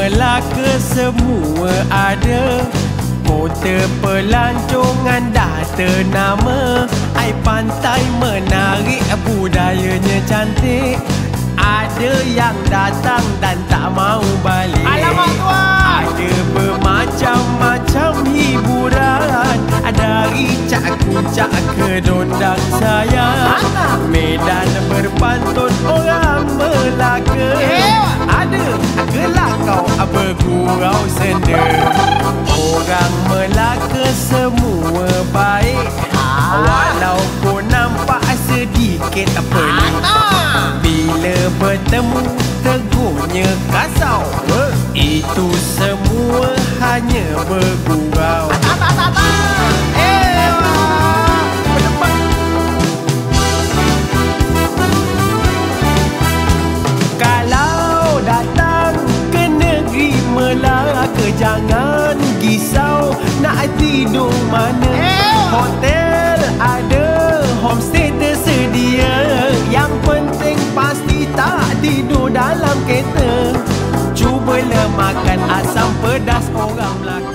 Melaka semua ada, kota pelancongan dah ternama. Air pantai menarik, budayanya cantik. Ada yang datang dan tak mau balik. Alamak tuan, ada bermacam-macam hiburan, dari cak-kucak ke dondang sayang. Medan berpantun orang Melaka, ada gelakau bergurau senda. Orang Melaka semua baik, walaupun nampak sedikit pelik. Bila bertemu tegurnya kasau, itu semua hanya bergurau. Kalau datang ke negeri Melaka, jangan risau nak tidur mana. Hotel ada, homestay tersedia. Yang penting pasti tak tidur dalam kereta. Cubalah makan asam pedas orang Melaka.